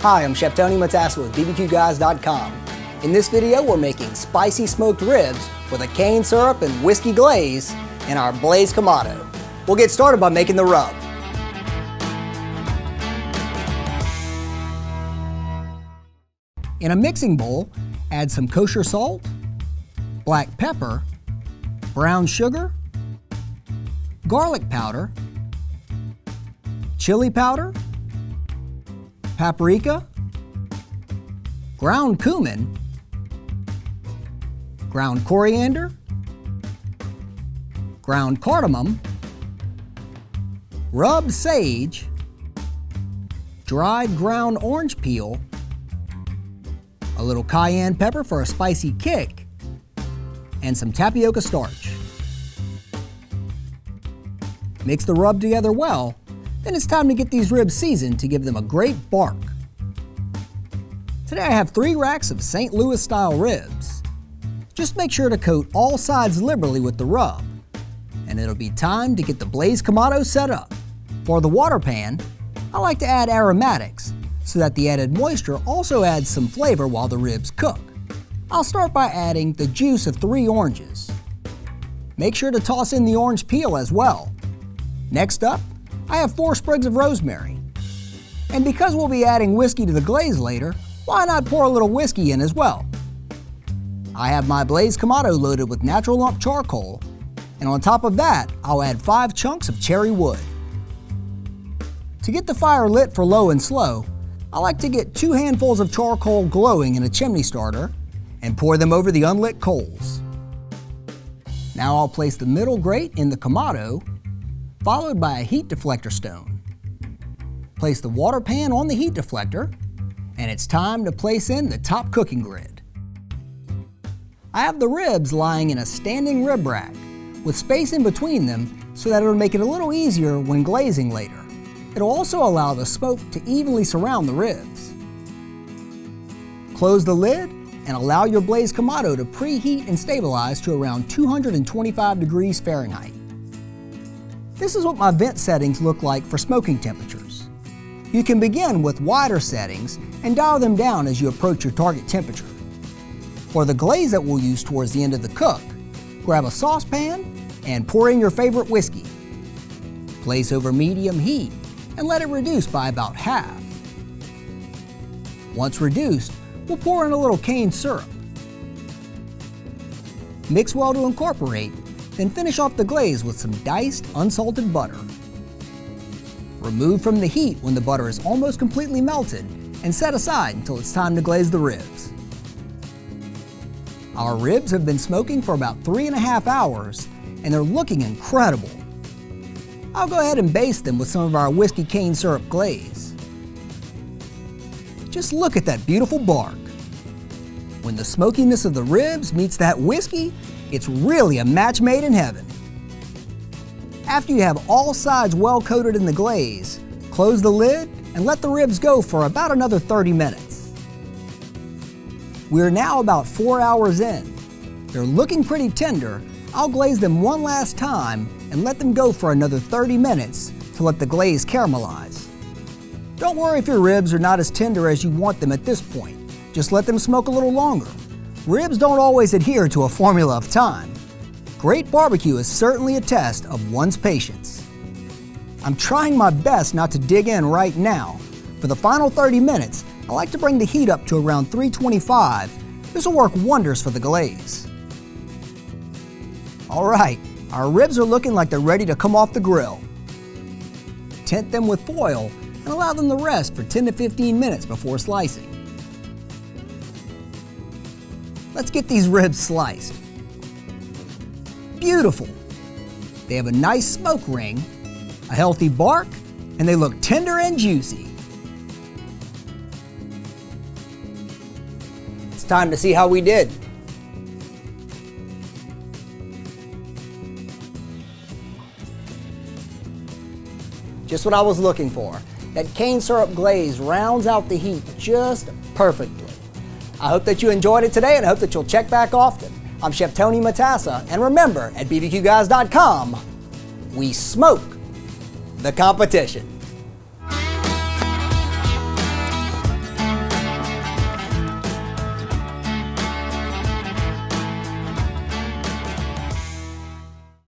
Hi, I'm Chef Tony Matassa with bbqguys.com. In this video, we're making spicy smoked ribs with a cane syrup and whiskey glaze in our Blaze Kamado. We'll get started by making the rub. In a mixing bowl, add some kosher salt, black pepper, brown sugar, garlic powder, chili powder, paprika, ground cumin, ground coriander, ground cardamom, rubbed sage, dried ground orange peel, a little cayenne pepper for a spicy kick, and some tapioca starch. Mix the rub together well, then it's time to get these ribs seasoned to give them a great bark. Today I have 3 racks of St. Louis style ribs. Just make sure to coat all sides liberally with the rub, and it'll be time to get the Blaze Kamado set up. For the water pan, I like to add aromatics so that the added moisture also adds some flavor while the ribs cook. I'll start by adding the juice of 3 oranges. Make sure to toss in the orange peel as well. Next up, I have 4 sprigs of rosemary. And because we'll be adding whiskey to the glaze later, why not pour a little whiskey in as well? I have my Blaze Kamado loaded with natural lump charcoal, and on top of that, I'll add 5 chunks of cherry wood. To get the fire lit for low and slow, I like to get 2 handfuls of charcoal glowing in a chimney starter and pour them over the unlit coals. Now I'll place the middle grate in the Kamado, followed by a heat deflector stone. Place the water pan on the heat deflector, and it's time to place in the top cooking grid. I have the ribs lying in a standing rib rack with space in between them so that it'll make it a little easier when glazing later. It'll also allow the smoke to evenly surround the ribs. Close the lid and allow your Blaze Kamado to preheat and stabilize to around 225 degrees Fahrenheit. This is what my vent settings look like for smoking temperatures. You can begin with wider settings and dial them down as you approach your target temperature. For the glaze that we'll use towards the end of the cook, grab a saucepan and pour in your favorite whiskey. Place over medium heat and let it reduce by about half. Once reduced, we'll pour in a little cane syrup. Mix well to incorporate, then finish off the glaze with some diced, unsalted butter. Remove from the heat when the butter is almost completely melted and set aside until it's time to glaze the ribs. Our ribs have been smoking for about 3.5 hours and they're looking incredible. I'll go ahead and baste them with some of our whiskey cane syrup glaze. Just look at that beautiful bark. When the smokiness of the ribs meets that whiskey, it's really a match made in heaven. After you have all sides well coated in the glaze, close the lid and let the ribs go for about another 30 minutes. We're now about 4 hours in. They're looking pretty tender. I'll glaze them one last time and let them go for another 30 minutes to let the glaze caramelize. Don't worry if your ribs are not as tender as you want them at this point. Just let them smoke a little longer. Ribs don't always adhere to a formula of time. Great barbecue is certainly a test of one's patience. I'm trying my best not to dig in right now. For the final 30 minutes, I like to bring the heat up to around 325. This will work wonders for the glaze. All right, our ribs are looking like they're ready to come off the grill. Tint them with foil and allow them to rest for 10 to 15 minutes before slicing. Let's get these ribs sliced. Beautiful. They have a nice smoke ring, a healthy bark, and they look tender and juicy. It's time to see how we did. Just what I was looking for. That cane syrup glaze rounds out the heat just perfectly. I hope that you enjoyed it today and I hope that you'll check back often. I'm Chef Tony Matassa, and remember, at bbqguys.com, we smoke the competition.